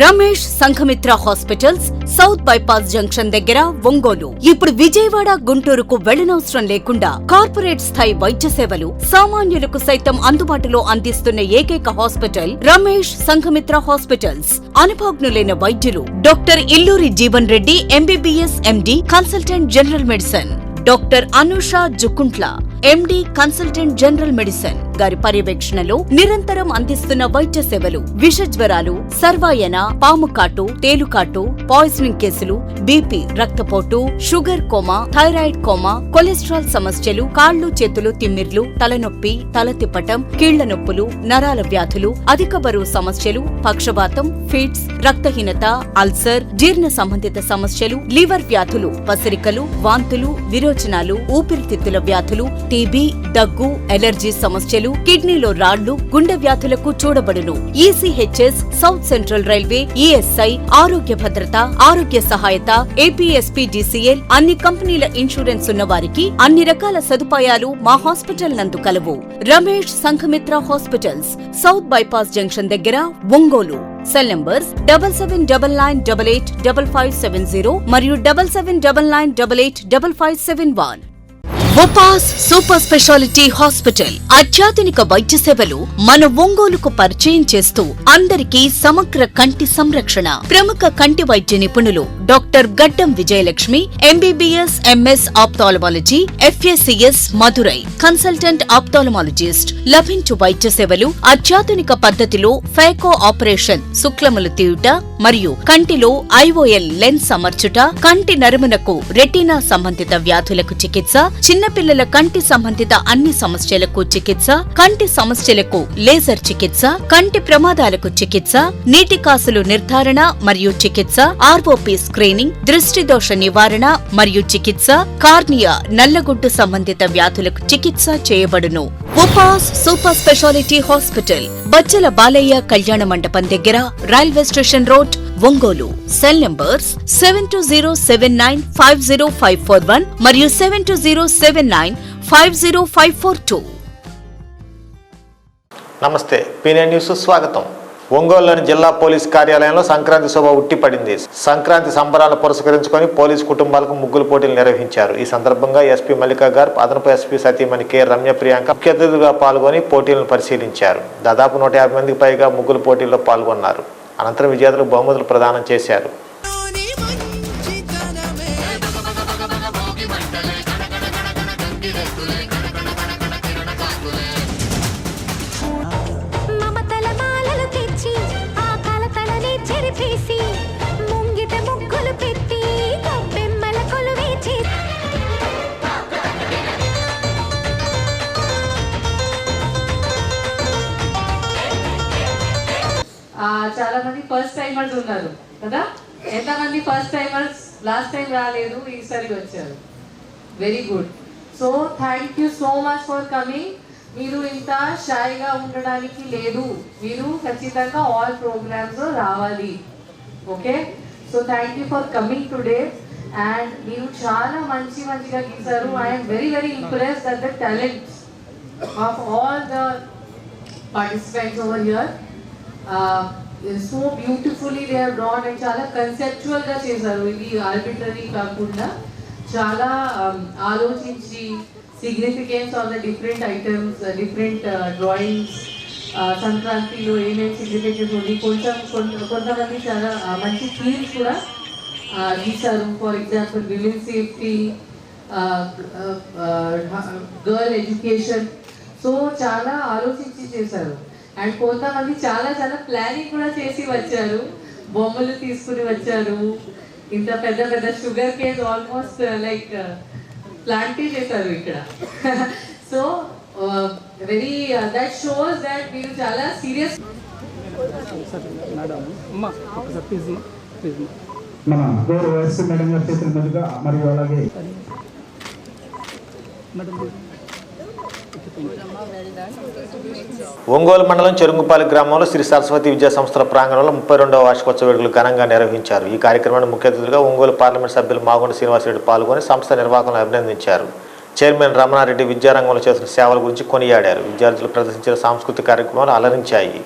Ramesh Sanghamitra hospitals, south bypass junction దగ్గర, ఒంగోలు. ఇప్పుడు విజయవాడ, గుంటూరుకు వెళ్లనవసరం లేకుండా కార్పొరేట్ స్థాయి వైద్య సేవలు సామాన్యులకు సైతం అందుబాటులో అందిస్తున్న ఏకైక హాస్పిటల్ రమేష్ సంఘమిత్ర హాస్పిటల్స్. అనుభవజ్ఞులైన వైద్యులు doctor Illuri Jeevan Reddy MBBS MD, consultant general medicine, doctor Anusha Jukuntla MD, consultant general medicine గారి పర్యవేక్షణలో నిరంతరం అందిస్తున్న వైద్య సేవలు విష జ్వరాలు, సర్వాయన, పాము కాటు, తేలుకాటు, పాయిజనింగ్ కేసులు, బీపీ, రక్తపోటు, sugar coma, thyroid coma, cholesterol సమస్యలు, కాళ్లు చేతులు తిమ్మిర్లు, తలనొప్పి, తల తిప్పటం, కీళ్ల నొప్పులు, నరాల వ్యాధులు, అధిక బరువు సమస్యలు, పక్షవాతం, ఫిట్స్, రక్తహీనత, అల్సర్, జీర్ణ సంబంధిత సమస్యలు, లివర్ వ్యాధులు, పసిరికలు, వాంతులు, విరోచనాలు, ఊపిరితిత్తుల వ్యాధులు, టీబీ, దగ్గు, ఎలర్జీ సమస్యలు, కిడ్నీలో రాళ్లు, గుండె వ్యాధులకు చూడబడును. ECHS, south central railway, ESI, Arogya Bhadrata, ఆరోగ్య సహాయత, ఏపీఎస్పీడీసీఎల్, అన్ని కంపెనీల ఇన్సూరెన్స్ ఉన్న వారికి అన్ని రకాల సదుపాయాలు మా హాస్పిటల్ నందు కలవు. Ramesh Sanghamitra hospitals, south bypass junction దగ్గర, ఒంగోలు. సెల్ నంబర్స్ 7799885570 మరియు 7799885571. వోపాస్ సూపర్ స్పెషాలిటీ హాస్పిటల్ అత్యాధునిక వైద్య సేవలు మన ఒంగోలుకు పరిచయం చేస్తూ అందరికీ సమగ్ర కంటి సంరక్షణ. ప్రముఖ కంటి వైద్య నిపుణులు doctor Gaddam Vijayalakshmi MBBS MS ophthalmology, FACS Madurai, consultant ophthalmologist. లభించు వైద్య సేవలు అత్యాధునిక పద్ధతిలో ఫేకో ఆపరేషన్, శుక్లములు తీయుట మరియు కంటిలో ఐఓఎల్ లెన్స్ అమర్చుట, కంటి నరమునకు రెటీనా సంబంధిత వ్యాధులకు చికిత్స, చిన్నపిల్లల కంటి సంబంధిత అన్ని సమస్యలకు చికిత్స, కంటి సమస్యలకు లేజర్ చికిత్స, కంటి ప్రమాదాలకు చికిత్స, నీటి కాసులు నిర్ధారణ మరియు చికిత్స, ఆర్ఓపీ స్క్రీనింగ్, దృష్టి దోష నివారణ మరియు చికిత్స, కార్నియా, నల్లగుడ్డు సంబంధిత వ్యాధులకు చికిత్స చేయబడును. ఉపాస్ సూపర్ స్పెషాలిటీ హాస్పిటల్, బచ్చల బాలయ్య కళ్యాణ మండపం దగ్గర, railway station road, Ongole. Cell numbers 7207950541 మరియు 7207950542. నమస్తే, పీనే న్యూస్ స్వాగతం. ఒంగోలులోని జిల్లా పోలీస్ కార్యాలయంలో సంక్రాంతి శోభ ఉట్టిపడింది. సంక్రాంతి సంబరాలను పురస్కరించుకొని పోలీసు కుటుంబాలకు ముగ్గులు పోటీలు నిర్వహించారు. ఈ సందర్భంగా ఎస్పీ మల్లికా గారు, అదనపు ఎస్పీ సతీమణి కె రమ్య ప్రియాంక ముఖ్య అతిథులుగా పాల్గొని పోటీలను పరిశీలించారు. దాదాపు 150 మందికి పైగా ముగ్గులు పోటీల్లో పాల్గొన్నారు. అనంతరం విజేతలకు బహుమతులు ప్రదానం చేశారు. చాలా మంది ఫస్ట్ టైమర్స్ ఉన్నారు కదా. ఎంతమంది ఫస్ట్ టైమర్స్ లాస్ట్ టైం రాలేదు, ఈసారి వచ్చారు? Very good. So thank you so much for coming. మీరు ఇంత షైగా ఉండడానికి లేదు, మీరు ఖచ్చితంగా ఆల్ ప్రోగ్రామ్స్ రావాలి. Okay, so thank you for coming today. And మీరు చాలా మంచిగా గీసారు. I'm very impressed at the talent of all the participants over here. So beautifully they are drawn and చాలా కన్సెప్చువల్గా చేశారు. ఇది ఆర్బిటరీ కాకుండా చాలా ఆలోచించి significance of the different items, different drawings, సంక్రాంతిలో ఏమేమి సిగ్నిఫికెన్స్ ఉంది, కొంతమంది చాలా మంచి థీమ్స్ కూడా గీశారు. For example women safety, girl education. So చాలా ఆలోచించి చేశారు. అండ్ కొంతమంది చాలా ప్లానింగ్ కూడా చేసి వచ్చారు. బొమ్మలు తీసుకుని వచ్చారు. ఇంత పెద్ద షుగర్ కేన్ ఆల్మోస్ట్ లైక్ ప్లాంటే చేశారు ఇక్కడ. So very that shows that మీరు చాలా సీరియస్. మన గౌరవ ఎస్పీ మేడం గారి చేతుల మీదుగా మరియు అలాగే ఒంగోలు మండలం చెరుంగుపాలి గ్రామంలో శ్రీ సరస్వతి విద్యా సంస్థల ప్రాంగణంలో 32వ వార్షికోత్సవ వేడుకలు ఘనంగా నిర్వహించారు. ఈ కార్యక్రమాన్ని ముఖ్య అతిథులుగా ఒంగోలు పార్లమెంట్ సభ్యులు మాగొండ శ్రీనివాసరెడ్డి పాల్గొని సంస్థ నిర్వాహకులను అభినందించారు. చైర్మన్ రమణారెడ్డి విద్యారంగంలో చేసిన సేవల గురించి కొనియాడారు. విద్యార్థులు ప్రదర్శించిన సాంస్కృతిక కార్యక్రమాలు అలరించాయి.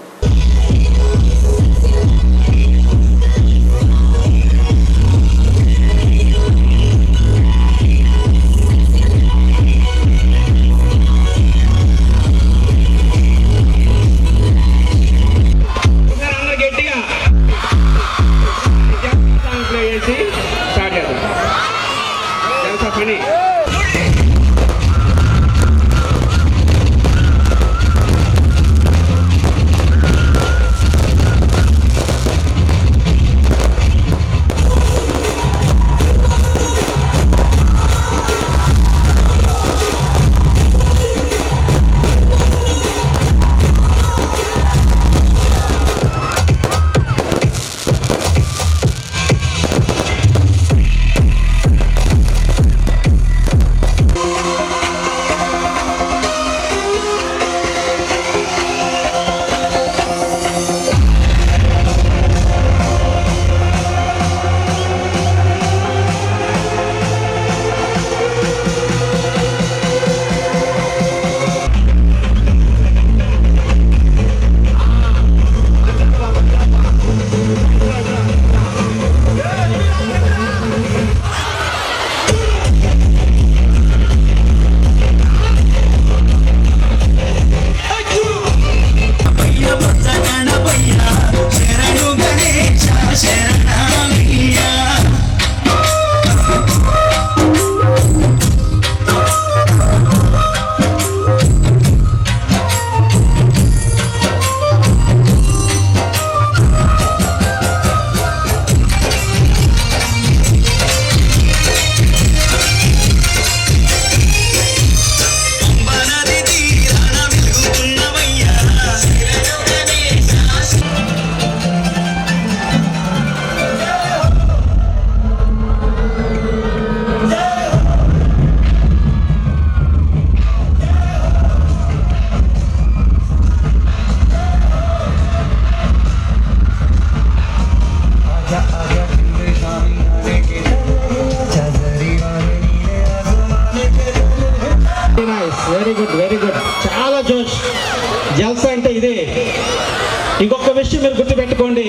విషయం మీరు గుర్తుపెట్టుకోండి.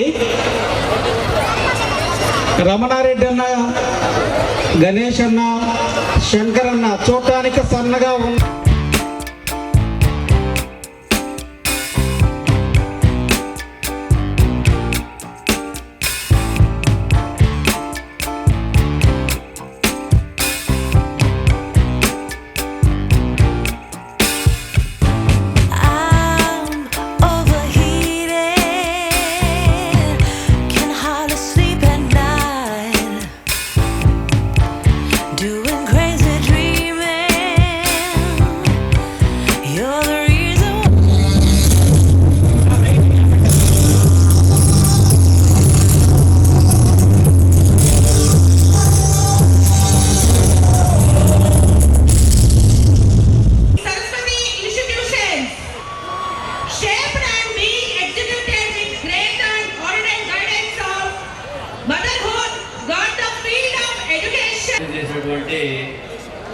రమణారెడ్డి అన్న, గణేష్ అన్న, శంకర్ అన్న చూడటానికి సన్నగా ఉన్న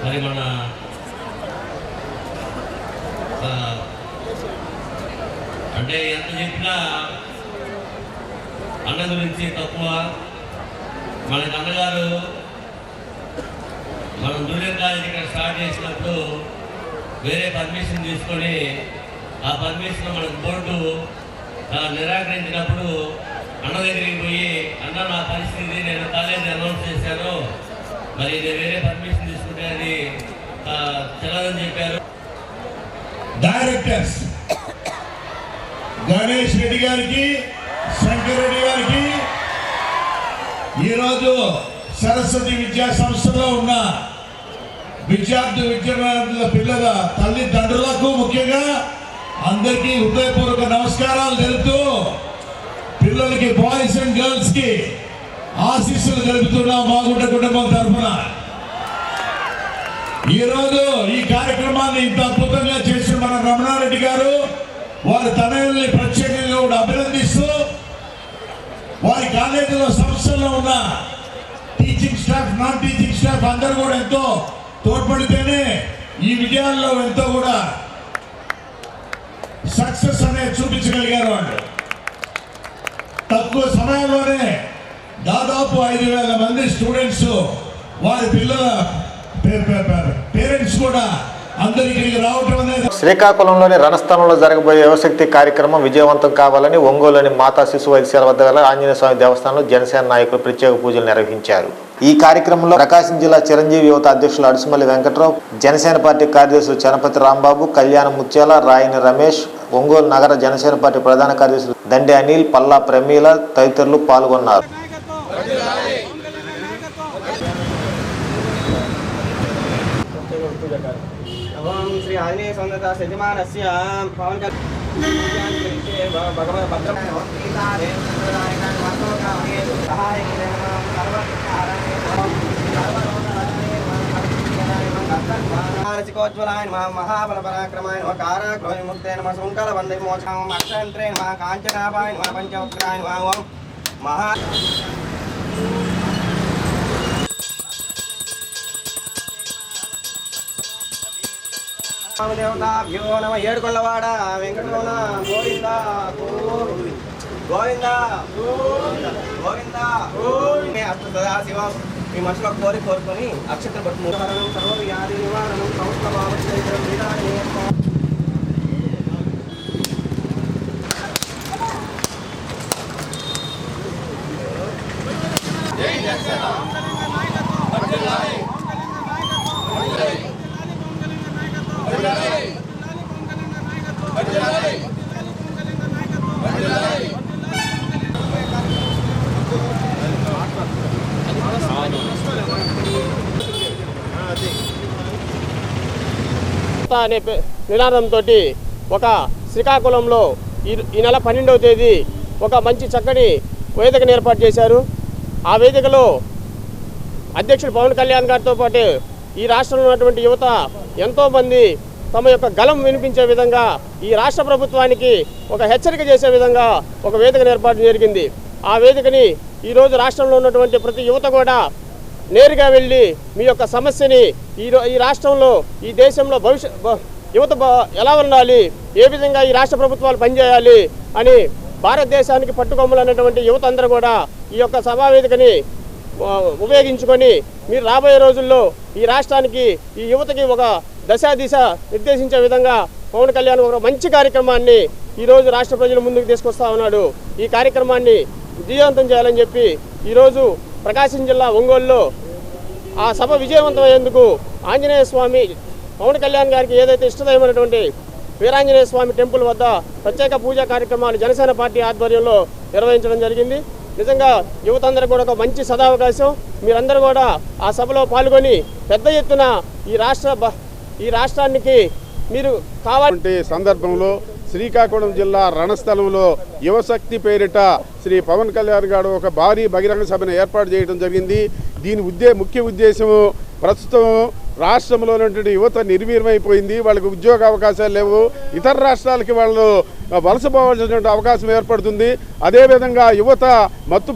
మరి మన అంటే ఎంత చెప్పినా అన్న గురించి తక్కువ. మనకి అన్నగారు మనం జూనియర్ కాలేజ్ ఇక్కడ స్టార్ట్ చేసినప్పుడు వేరే పర్మిషన్ తీసుకొని ఆ పర్మిషన్ మనకు బోర్డు నిరాకరించినప్పుడు అన్న దగ్గరికి పోయి, అన్న నా పరిస్థితి, నేను కాలేజీ అనౌన్స్ చేశాను, మరి నేను వేరే పర్మిషన్ తీసుకుంటే అది చెల్లదని చెప్పారు. డైరెక్టర్స్ గణేష్ రెడ్డి గారికి, శంకర్ రెడ్డి గారికి, ఈరోజు సరస్వతి విద్యా సంస్థలో ఉన్న విద్యార్థుల పిల్లల తల్లిదండ్రులకు ముఖ్యంగా అందరికీ హృదయపూర్వక నమస్కారాలు తెలుపుతూ పిల్లలకి, బాయ్స్ అండ్ గర్ల్స్ కి ఆశీస్సులు తెలుపుతున్నాం మాగుంట కుటుంబం తరఫున. ఈరోజు ఈ కార్యక్రమాన్ని ఇంత అద్భుతంగా చేసిన మన రమణారెడ్డి గారు వారి తనయుల్ని ప్రత్యేకంగా కూడా అభినందిస్తూ, వారి కాలేజీలో సంస్థల్లో ఉన్న teaching staff, non teaching staff అందరూ కూడా ఎంతో తోడ్పడితేనే ఈ విజయాల్లో ఎంతో కూడా సక్సెస్ అనేది చూపించగలిగారు. వాళ్ళు తక్కువ సమయంలోనే దాదాపు 5,000 మంది స్టూడెంట్స్, వారి పిల్లల పేరెంట్స్ కూడా అందరికీ రావటం అనేది. శ్రీకాకుళంలోని రణస్థలంలో జరగబోయే యువశక్తి కార్యక్రమం విజయవంతం కావాలని ఒంగోలులోని మాతా శిశు వైద్యశాల వద్ద గల ఆంజనేయ స్వామి దేవస్థానంలో జనసేన నాయకులు ప్రత్యేక పూజలు నిర్వహించారు. ఈ కార్యక్రమంలో ప్రకాశం జిల్లా చిరంజీవి యువత అధ్యక్షులు అడుసుమల్లి వెంకట్రావు, జనసేన పార్టీ కార్యదర్శులు చనపతి రాంబాబు, కళ్యాణ ముత్యాల, రాయిని రమేష్, ఒంగోలు నగర జనసేన పార్టీ ప్రధాన కార్యదర్శులు దండి అనిల్, పల్లా ప్రమీల తదితరులు పాల్గొన్నారు. శ్రీ ఆంజనేయ సందత సజమానస్య పవన్ మానసికోజ్వలాయ నమః మహాబల పరాక్రమాయ నమః కారాగ్రహ విముక్తే నమః శృంఖల బంధ విమోచనం అక్షంత్రే నమః కాంచనాభాయ నమః పంచవక్రాయ నమః ఓం మహా దేవతాభ్యో నమ. ఏడుకొండవాడ వెంకటరమణ గోవింద గోవింద గోవింద. అష్ట సదాశివం మీ మనసులో కోరుకొని అక్షత్ర పట్టుమూహరణం సర్వవ్యాధి నివారణం సంస్కృతం. అనే నినాదంతో ఒక శ్రీకాకుళంలో ఈ నెల 12వ తేదీ ఒక మంచి చక్కని వేదికను ఏర్పాటు చేశారు. ఆ వేదికలో అధ్యక్షుడు పవన్ కళ్యాణ్ గారితో పాటు ఈ రాష్ట్రంలో ఉన్నటువంటి యువత ఎంతోమంది తమ యొక్క గళం వినిపించే విధంగా ఈ రాష్ట్ర ప్రభుత్వానికి ఒక హెచ్చరిక చేసే విధంగా ఒక వేదికను ఏర్పాటు జరిగింది. ఆ వేదికని ఈరోజు రాష్ట్రంలో ఉన్నటువంటి ప్రతి యువత కూడా నేరుగా వెళ్ళి మీ యొక్క సమస్యని ఈ రాష్ట్రంలో, ఈ దేశంలో యువత ఎలా ఉండాలి, ఏ విధంగా ఈ రాష్ట్ర ప్రభుత్వాలు పనిచేయాలి అని భారతదేశానికి పట్టుకొమ్మలు అన్నటువంటి యువత అందరూ కూడా ఈ యొక్క సభావేదికని ఉపయోగించుకొని మీరు రాబోయే రోజుల్లో ఈ రాష్ట్రానికి ఈ యువతకి ఒక దిశ నిర్దేశించే విధంగా పవన్ కళ్యాణ్ ఒక మంచి కార్యక్రమాన్ని ఈరోజు రాష్ట్ర ప్రజల ముందుకు తీసుకొస్తా ఉన్నాడు. ఈ కార్యక్రమాన్ని విజయవంతం చేయాలని చెప్పి ఈరోజు ప్రకాశం జిల్లా ఒంగోలులో ఆ సభ విజయవంతమయ్యేందుకు ఆంజనేయ స్వామి పవన్ కళ్యాణ్ గారికి ఏదైతే ఇష్టదైనటువంటి వీరాంజనేయ స్వామి టెంపుల్ వద్ద ప్రత్యేక పూజా కార్యక్రమాలు జనసేన పార్టీ ఆధ్వర్యంలో నిర్వహించడం జరిగింది. నిజంగా యువత అందరూ కూడా ఒక మంచి సదావకాశం. మీరందరూ కూడా ఆ సభలో పాల్గొని పెద్ద ఎత్తున ఈ రాష్ట్రానికి మీరు కావాలంటే సందర్భంలో శ్రీకాకుళం జిల్లా రణస్థలంలో యువశక్తి పేరిట శ్రీ పవన్ కళ్యాణ్ గారు ఒక భారీ బహిరంగ సభను ఏర్పాటు చేయడం జరిగింది. దీని ముఖ్య ఉద్దేశము ప్రస్తుతం రాష్ట్రంలో ఉన్నటువంటి యువత నిర్వీర్యమైపోయింది. వాళ్ళకి ఉద్యోగ అవకాశాలు లేవు. ఇతర రాష్ట్రాలకి వాళ్ళు వలసపోవాల్సినటువంటి అవకాశం ఏర్పడుతుంది. అదేవిధంగా యువత మత్తు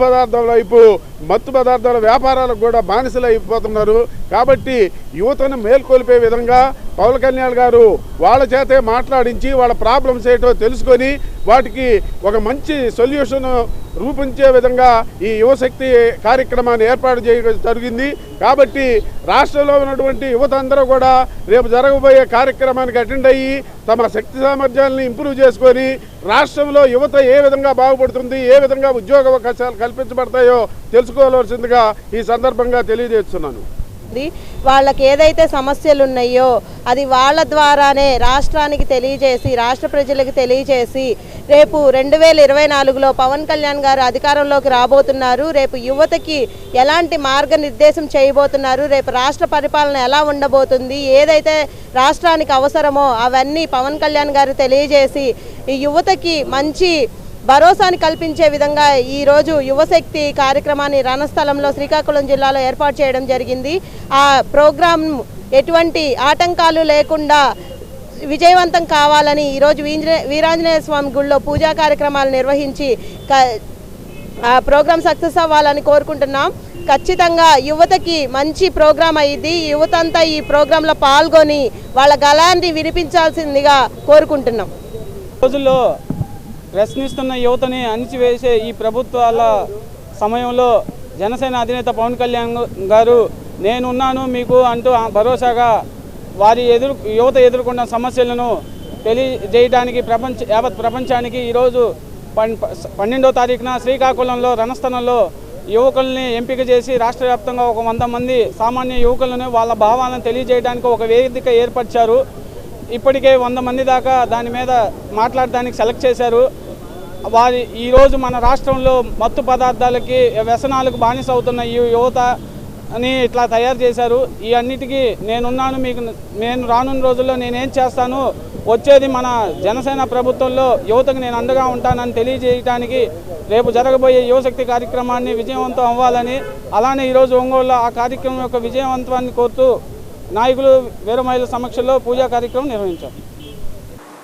పదార్థాల వ్యాపారాలకు కూడా బానిసలు అయిపోతున్నారు. కాబట్టి యువతను మేల్కొల్పే విధంగా పవన్ కళ్యాణ్ గారు వాళ్ళ చేతే మాట్లాడించి వాళ్ళ ప్రాబ్లమ్స్ ఏంటో తెలుసుకొని వాటికి ఒక మంచి సొల్యూషన్ రూపొందించే విధంగా ఈ యువశక్తి కార్యక్రమాన్ని ఏర్పాటు చేయడం జరిగింది. కాబట్టి రాష్ట్రంలో ఉన్నటువంటి యువత అందరూ కూడా రేపు జరగబోయే కార్యక్రమానికి అటెండ్ అయ్యి తమ శక్తి సామర్థ్యాలను ఇంప్రూవ్ చేసుకొని రాష్ట్రంలో యువత ఏ విధంగా బాగుపడుతుంది, ఏ విధంగా ఉద్యోగ అవకాశాలు కల్పించబడతాయో తెలుసుకోవాల్సిందిగా ఈ సందర్భంగా తెలియజేస్తున్నాను. వాళ్ళకి ఏదైతే సమస్యలు ఉన్నాయో అది వాళ్ళ ద్వారానే రాష్ట్రానికి తెలియజేసి రాష్ట్ర ప్రజలకు తెలియజేసి రేపు 2024లో పవన్ కళ్యాణ్ గారు అధికారంలోకి రాబోతున్నారు. రేపు యువతకి ఎలాంటి మార్గనిర్దేశం చేయబోతున్నారు, రేపు రాష్ట్ర పరిపాలన ఎలా ఉండబోతుంది, ఏదైతే రాష్ట్రానికి అవసరమో అవన్నీ పవన్ కళ్యాణ్ గారు తెలియజేసి ఈ యువతకి మంచి భరోసాని కల్పించే విధంగా ఈరోజు యువశక్తి కార్యక్రమాన్ని రణస్థలంలో శ్రీకాకుళం జిల్లాలో ఏర్పాటు చేయడం జరిగింది. ఆ ప్రోగ్రాం ఎటువంటి ఆటంకాలు లేకుండా విజయవంతం కావాలని ఈరోజు వీరాంజనేయ స్వామి గుడిలో పూజా కార్యక్రమాలు నిర్వహించి ఆ ప్రోగ్రాం సక్సెస్ అవ్వాలని కోరుకుంటున్నాం. ఖచ్చితంగా యువతకి మంచి ప్రోగ్రాం అయ్యింది. యువత అంతా ఈ ప్రోగ్రాంలో పాల్గొని వాళ్ళ గళాన్ని వినిపించాల్సిందిగా కోరుకుంటున్నాం. రోజుల్లో ప్రశ్నిస్తున్న యువతని అణిచివేసే ఈ ప్రభుత్వాల సమయంలో జనసేన అధినేత పవన్ కళ్యాణ్ గారు నేనున్నాను మీకు అంటూ భరోసాగా యువత ఎదుర్కొన్న సమస్యలను తెలియజేయడానికి యావత్ ప్రపంచానికి ఈరోజు 12వ తారీఖున శ్రీకాకుళంలో రణస్థలంలో యువకుల్ని ఎంపిక చేసి రాష్ట్ర వ్యాప్తంగా ఒక 100 మంది సామాన్య యువకులను వాళ్ళ భావాలను తెలియజేయడానికి ఒక వేదిక ఏర్పరిచారు. ఇప్పటికే 100 మంది దాకా దాని మీద మాట్లాడడానికి సెలెక్ట్ చేశారు. ఈరోజు మన రాష్ట్రంలో మత్తు పదార్థాలకి వ్యసనాలకు బానిస అవుతున్న ఈ యువత అని ఇట్లా తయారు చేశారు. ఈ అన్నిటికీ నేనున్నాను మీకు, నేను రానున్న రోజుల్లో నేనేం చేస్తాను, వచ్చేది మన జనసేన ప్రభుత్వంలో యువతకు నేను అండగా ఉంటానని తెలియజేయడానికి రేపు జరగబోయే యువశక్తి కార్యక్రమాన్ని విజయవంతం అవ్వాలని, అలానే ఈరోజు ఒంగోలులో ఆ కార్యక్రమం యొక్క విజయవంతాన్ని కోరుతూ నాయకులు వీరమహిళల సమక్షంలో పూజా కార్యక్రమం నిర్వహించారు.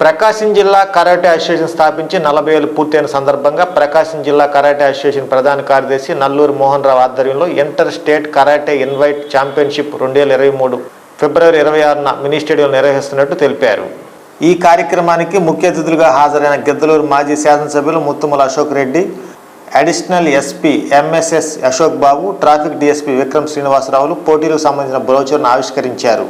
ప్రకాశం జిల్లా కరాటే అసోసియేషన్ స్థాపించి 40 ఏళ్లు పూర్తయిన సందర్భంగా ప్రకాశం జిల్లా కరాటే అసోసియేషన్ ప్రధాన కార్యదర్శి నల్లూరు మోహన్ రావు ఆధ్వర్యంలో inter state karate invite championship 2023 ఫిబ్రవరి 26న మినీ స్టేడియంలో నిర్వహిస్తున్నట్టు తెలిపారు. ఈ కార్యక్రమానికి ముఖ్య అతిథులుగా హాజరైన గిద్దలూరు మాజీ శాసనసభ్యులు Muttumala Ashok Reddy, additional SP MSS Ashok Babu, traffic DSP Vikram శ్రీనివాసరావులు పోటీలకు సంబంధించిన బ్రోచర్ను ఆవిష్కరించారు.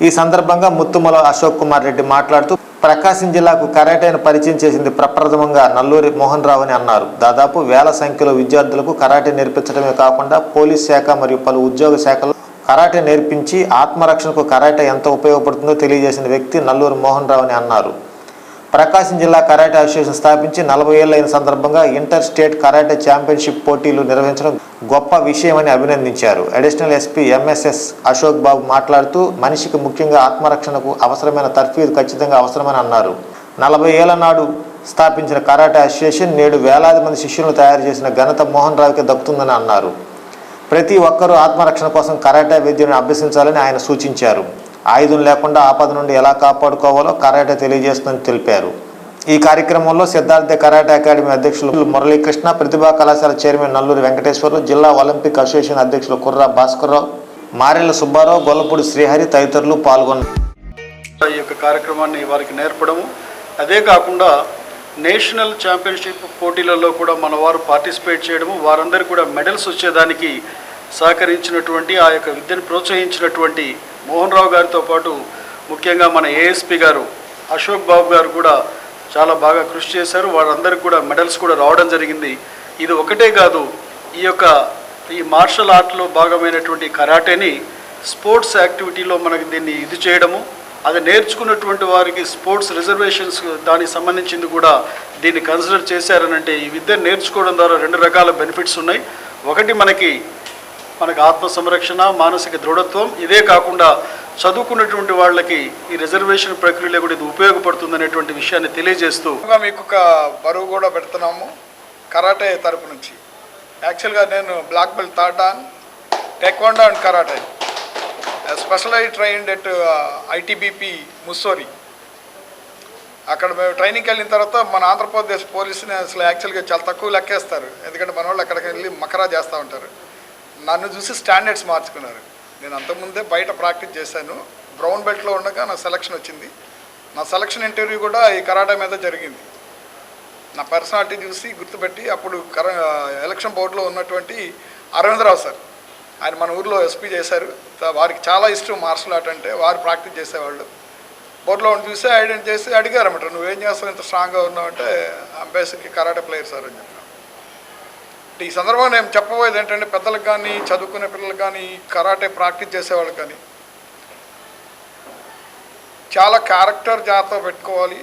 ఈ సందర్భంగా ముత్తుమల అశోక్ కుమార్ రెడ్డి మాట్లాడుతూ ప్రకాశం జిల్లాకు కరాటేను పరిచయం చేసింది ప్రప్రథమంగా నల్లూరి మోహన్ రావు అని అన్నారు. దాదాపు 1000 సంఖ్యలో విద్యార్థులకు కరాటే నేర్పించడమే కాకుండా పోలీస్ శాఖ మరియు పలు ఉద్యోగ శాఖల్లో కరాటే నేర్పించి ఆత్మరక్షణకు కరాటే ఎంత ఉపయోగపడుతుందో తెలియజేసిన వ్యక్తి నల్లూరి మోహన్ రావు అని అన్నారు. ప్రకాశం జిల్లా కరాటే అసోసియేషన్ స్థాపించి 40 ఏళ్లైన సందర్భంగా ఇంటర్ స్టేట్ కరాటే ఛాంపియన్షిప్ పోటీలు నిర్వహించడం గొప్ప విషయమని అభినందించారు. అడిషనల్ ఎస్పీ ఎంఎస్ఎస్ అశోక్ బాబు మాట్లాడుతూ మనిషికి ముఖ్యంగా ఆత్మరక్షణకు అవసరమైన తర్ఫీదు ఖచ్చితంగా అవసరమని అన్నారు. 40 ఏళ్ల నాడు స్థాపించిన కరాటే అసోసియేషన్ నేడు వేలాది మంది శిష్యులను తయారు చేసిన ఘనత మోహన్ రావుకి దక్కుతుందని అన్నారు. ప్రతి ఒక్కరూ ఆత్మరక్షణ కోసం కరాటే విద్యను అభ్యసించాలని ఆయన సూచించారు. ఆయుధం లేకుండా ఆపద నుండి ఎలా కాపాడుకోవాలో కరాటే తెలియజేస్తుందని తెలిపారు. ఈ కార్యక్రమంలో సిద్ధార్థ కరాటే అకాడమీ అధ్యక్షులు మురళీకృష్ణ, ప్రతిభా కళాశాల చైర్మన్ నల్లూరి వెంకటేశ్వరరావు, జిల్లా ఒలింపిక్ అసోసియేషన్ అధ్యక్షులు కుర్రా భాస్కర్రావు, మారెళ్ల సుబ్బారావు, గొల్లపూడి శ్రీహరి తదితరులు పాల్గొన్నారు. ఈ యొక్క కార్యక్రమాన్ని వారికి నేర్పడము, అదే కాకుండా నేషనల్ ఛాంపియన్షిప్ పోటీలలో కూడా మన వారు పార్టిసిపేట్ చేయడము, వారందరూ కూడా మెడల్స్ వచ్చేదానికి సహకరించినటువంటి, ఆ యొక్క విద్యను ప్రోత్సహించినటువంటి మోహన్ రావు గారితో పాటు ముఖ్యంగా మన ఏఎస్పీ గారు అశోక్ బాబు గారు కూడా చాలా బాగా కృషి చేశారు. వారందరికీ కూడా మెడల్స్ కూడా రావడం జరిగింది. ఇది ఒకటే కాదు, ఈ మార్షల్ ఆర్ట్లో భాగమైనటువంటి కరాటేని స్పోర్ట్స్ యాక్టివిటీలో మనకి దీన్ని ఇది చేయడము, అది నేర్చుకున్నటువంటి వారికి స్పోర్ట్స్ రిజర్వేషన్స్ దానికి సంబంధించింది కూడా దీన్ని కన్సిడర్ చేశారనంటే ఈ విద్యను నేర్చుకోవడం ద్వారా 2 రకాల బెనిఫిట్స్ ఉన్నాయి. ఒకటి మనకి ఆత్మ సంరక్షణ, మానసిక దృఢత్వం. ఇదే కాకుండా చదువుకున్నటువంటి వాళ్ళకి ఈ రిజర్వేషన్ ప్రక్రియలో కూడా ఇది ఉపయోగపడుతుంది అనేటువంటి విషయాన్ని తెలియజేస్తూ మీకు ఒక బరువు కూడా పెడుతున్నాము కరాటే తరపు నుంచి. యాక్చువల్గా నేను black belt third dan taekwondo and karate specialise trained at ITBP Mussoorie. అక్కడ మేము ట్రైనింగ్కి వెళ్ళిన తర్వాత మన ఆంధ్రప్రదేశ్ పోలీసుని అసలు యాక్చువల్గా చాలా తక్కువ లెక్కేస్తారు, ఎందుకంటే మన వాళ్ళు అక్కడికి వెళ్ళి మకరా చేస్తూ ఉంటారు. నన్ను చూసి స్టాండర్డ్స్ మార్చుకున్నారు. నేను అంతకుముందే బయట ప్రాక్టీస్ చేశాను. బ్రౌన్ బెల్ట్లో ఉండగా నా సెలక్షన్ వచ్చింది. నా సెలక్షన్ ఇంటర్వ్యూ కూడా ఈ కరాటే మీద జరిగింది. నా పర్సనాలిటీ చూసి గుర్తుపెట్టి అప్పుడు ఎలక్షన్ బోర్డులో ఉన్నటువంటి అరవిందరావు సార్, ఆయన మన ఊర్లో ఎస్పీ చేశారు. వారికి చాలా ఇష్టం మార్షల్ ఆర్ట్ అంటే, వారు ప్రాక్టీస్ చేసేవాళ్ళు. బోర్డులో చూసి ఐడెంటిఫై చేసి అడిగారన్నమాట, నువ్వేం చేస్తావు ఇంత స్ట్రాంగ్గా ఉన్నావు అంటే, బేసిక్కి కరాటే ప్లేయర్ సార్ అని చెప్పిన. ఈ సందర్భంగా నేను చెప్పబోయేది ఏంటంటే, పెద్దలకు కానీ చదువుకునే పిల్లలకు కానీ కరాటే ప్రాక్టీస్ చేసేవాళ్ళకి కానీ చాలా క్యారెక్టర్ జాగ్రత్త పెట్టుకోవాలి.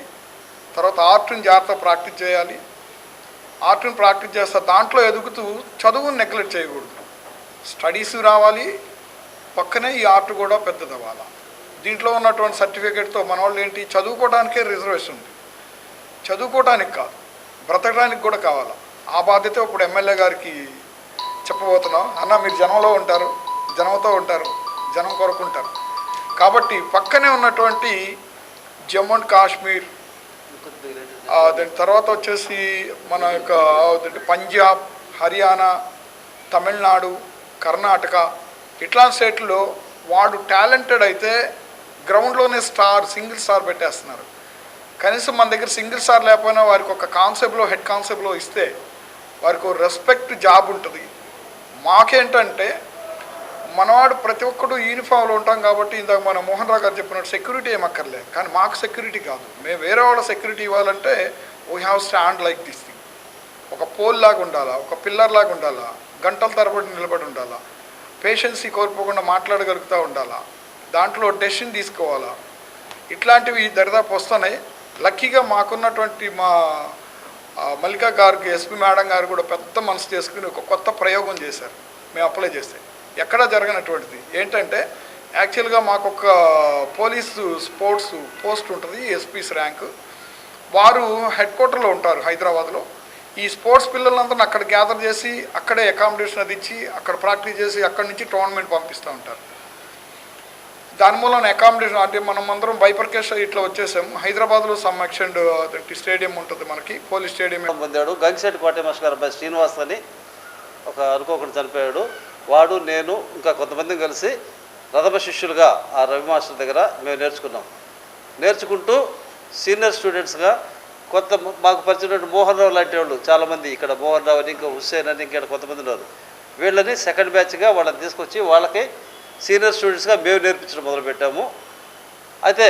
తర్వాత ఆర్ట్ని జాగ్రత్త ప్రాక్టీస్ చేయాలి. ఆర్ట్ని ప్రాక్టీస్ చేస్తా దాంట్లో ఎదుగుతూ చదువుని నెగ్లెక్ట్ చేయకూడదు. స్టడీస్ రావాలి, పక్కనే ఈ ఆర్ట్ కూడా పెద్దదవ్వాలి. దీంట్లో ఉన్నటువంటి సర్టిఫికేట్తో మన వాళ్ళు ఏంటి, చదువుకోవడానికే రిజర్వేషన్ ఉంది. చదువుకోవడానికి కాదు, బ్రతకడానికి కూడా కావాలి. ఆ బాధ్యత ఇప్పుడు ఎమ్మెల్యే గారికి చెప్పబోతున్నాం. అన్న మీరు జనంలో ఉంటారు, జనంతో ఉంటారు, జనం కొరకు ఉంటారు కాబట్టి పక్కనే ఉన్నటువంటి జమ్మూ అండ్ కాశ్మీర్, దాని తర్వాత వచ్చేసి మన యొక్క పంజాబ్, హర్యానా, తమిళనాడు, కర్ణాటక ఇట్లాంటి స్టేట్లో వాడు టాలెంటెడ్ అయితే గ్రౌండ్లోనే సింగిల్ స్టార్ పెట్టేస్తున్నారు. కనీసం మన దగ్గర సింగిల్ స్టార్ లేకపోయినా వారికి ఒక కాన్సెప్ట్లో హెడ్ కాన్సెప్ట్లో ఇస్తే వారికి ఒక రెస్పెక్ట్ జాబ్ ఉంటుంది. మాకేంటంటే మనవాడు ప్రతి ఒక్కడు యూనిఫామ్లో ఉంటాం కాబట్టి ఇందాక మన మోహన్ రావు గారు చెప్పినట్టు సెక్యూరిటీ ఏమక్కర్లేదు, కానీ మాకు సెక్యూరిటీ కాదు. మేము వేరే వాళ్ళ సెక్యూరిటీ ఇవ్వాలంటే we have stand like this thing. ఒక పోల్ లాగా ఉండాలా, ఒక పిల్లర్ లాగా ఉండాలా, గంటల తరబడి నిలబడి ఉండాలా, పేషెన్సీ కోల్పోకుండా మాట్లాడగలుగుతూ ఉండాలా, దాంట్లో డెసిషన్ తీసుకోవాలా. ఇట్లాంటివి దరిదాపు వస్తున్నాయి. లక్కీగా మాకున్నటువంటి మా మల్లికా గారికి ఎస్పీ మేడం గారు కూడా పెద్ద మనసు చేసుకుని ఒక కొత్త ప్రయోగం చేశారు. మేము అప్లై చేస్తే ఎక్కడా జరగనటువంటిది ఏంటంటే, యాక్చువల్గా మాకు ఒక పోలీసు స్పోర్ట్స్ పోస్ట్ ఉంటుంది, ఎస్పీస్ ర్యాంకు. వారు హెడ్ క్వార్టర్లో ఉంటారు హైదరాబాద్లో. ఈ స్పోర్ట్స్ పిల్లలందరినీ అక్కడ గ్యాదర్ చేసి అక్కడే అకామిడేషన్ అది ఇచ్చి అక్కడ ప్రాక్టీస్ చేసి అక్కడి నుంచి టోర్నమెంట్ పంపిస్తూ ఉంటారు. దాని మూలన అకామిడేషన్ అంటే మనం అందరం బైపర్కేషన్ ఇట్లా వచ్చేసాం. హైదరాబాద్లో సమ్ ఎక్స్టెండ్ స్టేడియం ఉంటుంది మనకి, పోలీస్ స్టేడియం. పొందాడు గంగిశెట్టి కోట మాస్టర్ గారు అబ్బాయి శ్రీనివాస్ అని ఒక అనుకోకుండా చనిపోయాడు. వాడు నేను ఇంకా కొంతమంది కలిసి రథమ శిష్యులుగా ఆ రవి మాస్టర్ దగ్గర మేము నేర్చుకుంటూ సీనియర్ స్టూడెంట్స్గా కొత్త మాకు పరిచిన మోహన్ రావు లాంటి వాళ్ళు చాలామంది, ఇక్కడ మోహన్ రావు అని, ఇంకా హుస్సేన్ అని, ఇంకా కొంతమంది ఉన్నారు. వీళ్ళని సెకండ్ బ్యాచ్గా వాళ్ళని తీసుకొచ్చి వాళ్ళకి సీనియర్ స్టూడెంట్స్గా మేము నేర్పించడం మొదలుపెట్టాము. అయితే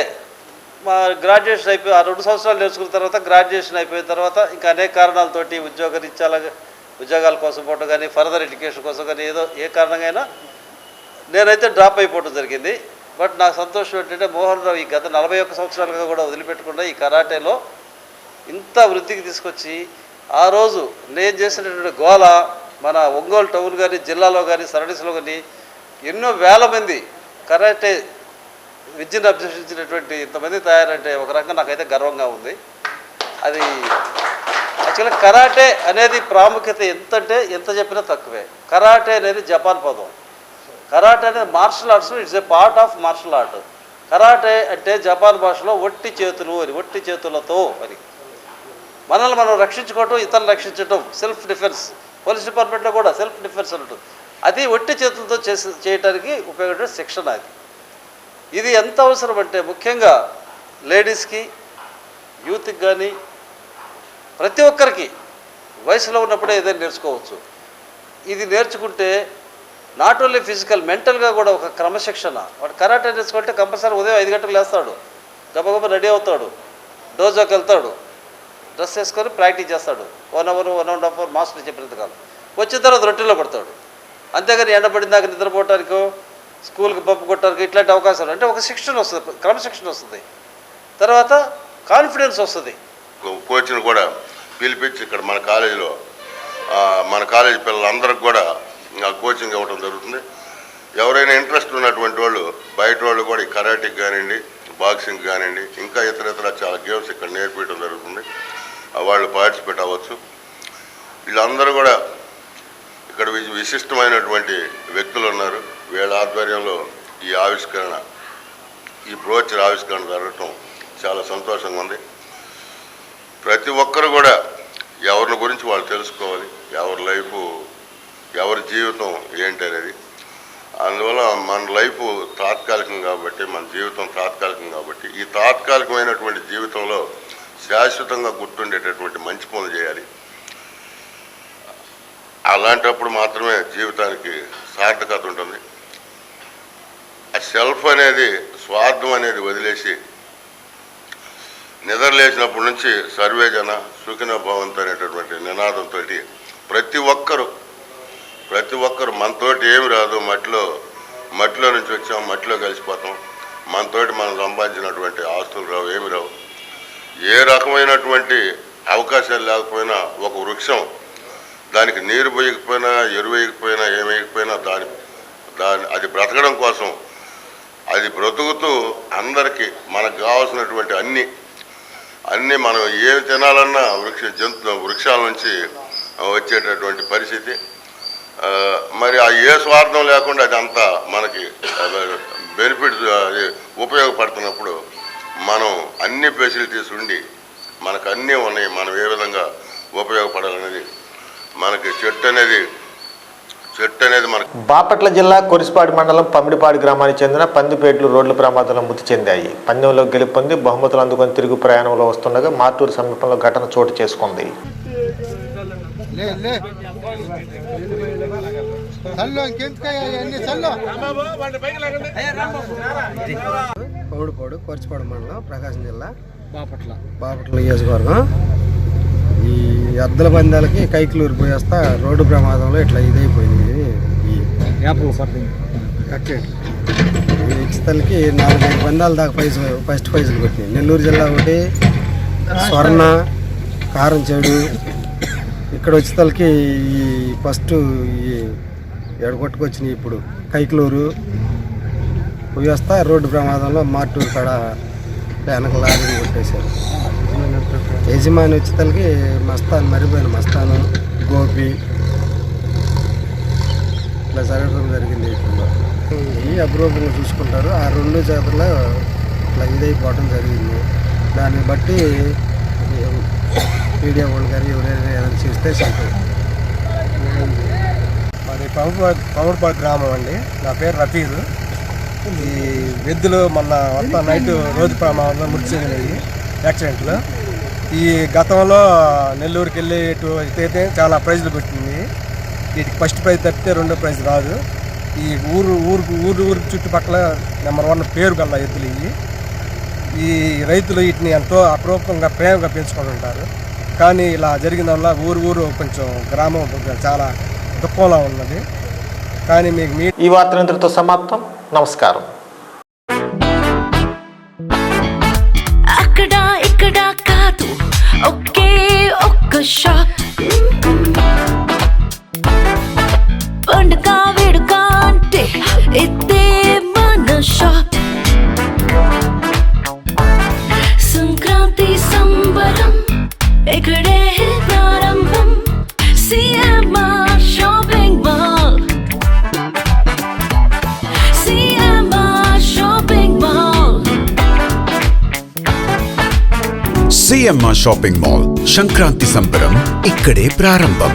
మా గ్రాడ్యుయేషన్ అయిపోయి 2 సంవత్సరాలు నేర్చుకున్న తర్వాత గ్రాడ్యుయేషన్ అయిపోయిన తర్వాత ఇంకా అనేక కారణాలతోటి ఉద్యోగాల కోసం పోవటం కానీ, ఫర్దర్ ఎడ్యుకేషన్ కోసం కానీ, ఏ కారణంగా నేనైతే డ్రాప్ అయిపోవడం జరిగింది. బట్ నాకు సంతోషం ఏంటంటే మోహన్ రావు ఈ గత 41 సంవత్సరాలుగా కూడా వదిలిపెట్టకుండా ఈ కరాటేలో ఇంత వృద్ధికి తీసుకొచ్చి, ఆ రోజు నేను చేసినటువంటి గోల మన ఒంగోలు టౌన్ కానీ, జిల్లాలో కానీ, సరౌండింగ్స్లో కానీ ఎన్నో వేల మంది కరాటే విద్యను అభ్యసించినటువంటి ఇంతమంది తయారంటే ఒక రకంగా నాకైతే గర్వంగా ఉంది. అది యాక్చువల్గా కరాటే అనేది ప్రాముఖ్యత ఎంత చెప్పినా తక్కువే. కరాటే అనేది జపాన్ పదం. కరాటే అనేది martial arts, it's a part of martial art. Karate అంటే జపాన్ భాషలో ఒట్టి చేతులు అని, ఒట్టి చేతులతో అని. మనల్ని మనం రక్షించుకోవటం, ఇతరులను రక్షించడం, సెల్ఫ్ డిఫెన్స్. పోలీస్ డిపార్ట్మెంట్లో కూడా సెల్ఫ్ డిఫెన్స్ అని ఉంటుంది. అది ఒట్టి చేతులతో చేయడానికి ఉపయోగపడే శిక్షణ. ఇది ఎంత అవసరం అంటే ముఖ్యంగా లేడీస్కి, యూత్కి కానీ, ప్రతి ఒక్కరికి వయసులో ఉన్నప్పుడే ఏదైనా నేర్చుకోవచ్చు. ఇది నేర్చుకుంటే నాట్ ఓన్లీ ఫిజికల్, మెంటల్గా కూడా ఒక క్రమశిక్షణ. వాడు కరాటే నేర్చుకుంటే కంపల్సరీ ఉదయం 5 గంటలకు లేస్తాడు, గబగబా రెడీ అవుతాడు, డోజోకి వెళ్తాడు, డ్రెస్ వేసుకొని ప్రాక్టీస్ చేస్తాడు. 1 అవర్ 1.5 అవర్ మాస్టర్ చెప్పినంతకాలం. వచ్చిన తర్వాత రొట్టెలో పడతాడు. అంతేగాని ఎండబడిన దాకా నిద్రపోవటానికో స్కూల్కి పంపుకోవటానికి ఇట్లాంటి అవకాశాలు అంటే ఒక శిక్షణ వస్తుంది, క్రమశిక్షణ వస్తుంది. తర్వాత కాన్ఫిడెన్స్ వస్తుంది. కోచ్ని కూడా పిలిపించి ఇక్కడ మన కాలేజీలో మన కాలేజీ పిల్లలందరికి కూడా కోచింగ్ ఇవ్వడం జరుగుతుంది. ఎవరైనా ఇంట్రెస్ట్ ఉన్నటువంటి వాళ్ళు బయట వాళ్ళు కూడా ఈ కరాటేకి కానివ్వండి, బాక్సింగ్ కానివ్వండి, ఇంకా ఇతర చాలా గేమ్స్ ఇక్కడ నేర్పించడం జరుగుతుంది. వాళ్ళు పార్టిసిపేట్ అవ్వచ్చు. వీళ్ళందరూ కూడా ఇక్కడ విశిష్టమైనటువంటి వ్యక్తులు ఉన్నారు. వీళ్ళ ఆధ్వర్యంలో ఈ ఆవిష్కరణ, ఈ బ్రోచర్ ఆవిష్కరణ జరగటం చాలా సంతోషంగా ఉంది. ప్రతి ఒక్కరు కూడా ఎవరిని గురించి వాళ్ళు తెలుసుకోవాలి, ఎవరి లైఫ్, ఎవరి జీవితం ఏంటి అనేది. అందువల్ల మన లైఫ్ తాత్కాలికం కాబట్టి, మన జీవితం తాత్కాలికం కాబట్టి, ఈ తాత్కాలికమైనటువంటి జీవితంలో శాశ్వతంగా గుర్తుండేటటువంటి మంచి పనులు చేయాలి. అలాంటప్పుడు మాత్రమే జీవితానికి సార్థకత ఉంటుంది. ఆ సెల్ఫ్ అనేది, స్వార్థం అనేది వదిలేసి నిద్రలేసినప్పటి నుంచి సర్వేజన సుఖినో భవంతు అనేటటువంటి నినాదంతో ప్రతి ఒక్కరు మనతోటి ఏమి రాదు, మట్టిలో నుంచి వచ్చాం, మట్టిలో కలిసిపోతాం, మనతోటి మనం సంపాదించినటువంటి ఆస్తులు రావు, ఏమి రావు. ఏ రకమైనటువంటి అవకాశాలు లేకపోయినా ఒక వృక్షం దానికి నీరు పోయకపోయినా, ఎరువు వేయకపోయినా, ఏమేయకపోయినా అది బ్రతకడం కోసం అది బ్రతుకుతూ అందరికీ మనకు కావాల్సినటువంటి అన్నీ మనం ఏమి తినాలన్నా వృక్షాల నుంచి వచ్చేటటువంటి పరిస్థితి. మరి ఆ ఏ స్వార్థం లేకుండా అది అంతా మనకి బెనిఫిట్స్ ఉపయోగపడుతున్నప్పుడు మనం అన్ని ఫెసిలిటీస్ ఉండి మనకు అన్నీ ఉన్నాయి, మనం ఏ విధంగా ఉపయోగపడాలనేది మనకి చెట్టు అనేది మనకు. బాపట్ల జిల్లా కొరిసిపాడు మండలం పమిడిపాడు గ్రామానికి చెందిన పందిపేటలు రోడ్ల ప్రమాదంలో మృతి చెందాయి. పందెంలో గెలుపొంది బహుమతులు అందుకొని తిరుగు ప్రయాణంలో వస్తుండగా మార్టూరు సమీపంలో ఘటన చోటు చేసుకుంది. పౌడిపాడు కొరిసిపాడు మండలం ప్రకాశం జిల్లా బాపట్ల నియోజకవర్గం. ఈ ఎద్దుల పందాలకి కైకులూరు పోయేస్తా రోడ్డు ప్రమాదంలో ఇట్లా ఇదైపోయింది. ఈ ఇచ్చితలకి 4-5 పందాల దాకా ఫస్ట్ ప్రైజులు పెట్టినాయి. నెల్లూరు జిల్లా ఒకటి, స్వర్ణ, కారం చెడు. ఇక్కడ వచ్చేతలకి ఈ ఫస్ట్ ఈ ఎడగొట్టుకొచ్చినాయి. ఇప్పుడు కైకులూరు పోయేస్తా రోడ్డు ప్రమాదంలో మార్టూరు కాడ వెనక లారీ కొట్టేశారు. యజమాని వచ్చేతలకి మరిపోయిన మస్తాను, గోపి ఇట్లా జరగడం జరిగింది. ఇప్పుడు ఈ అభివృద్ధిని చూసుకుంటారు. ఆ 2 జాతరలో ఇట్లా ఇదైపోవడం జరిగింది. దాన్ని బట్టి మీడియా వాళ్ళు కానీ ఎవరైనా ఏదైనా చేస్తే సంతోషం. మాది పౌడిపాడు గ్రామం అండి. నా పేరు రఫీరు. ఈ ఎద్దులు మొన్న నైట్ రోడ్డు ప్రమాదంలో మృతి చెందినాయి యాక్సిడెంట్లో. ఈ గతంలో నెల్లూరుకి వెళ్ళి అయితే చాలా ప్రైజులు పెట్టింది. వీటికి ఫస్ట్ ప్రైజ్ తప్పితే 2వ ప్రైజ్ రాదు. ఈ ఊరు చుట్టుపక్కల నెంబర్ 1 పేరు గల ఎద్దులు ఇవి. ఈ రైతులు వీటిని ఎంతో అపరూపంగా ప్రేమగా పెంచుకుంటుంటారు. కానీ ఇలా జరిగిన వల్ల ఊరు కొంచెం గ్రామం చాలా దుఃఖంలో ఉన్నది. కానీ మీకు ఈ వార్త ఇంతటితో సమాప్తం. నమస్కారం. అక్కడ ఇక్కడ కాదు, ఒకే ఒక్క షాప్. పండుగ వేడుక అంటే ఇదే మన షాప్. సంక్రాంతి సంబరం ఇక్కడే ప్రారంభం. CMR shopping mall. CMR shopping mall Sankranti సంబరం ఇక్కడే ప్రారంభం.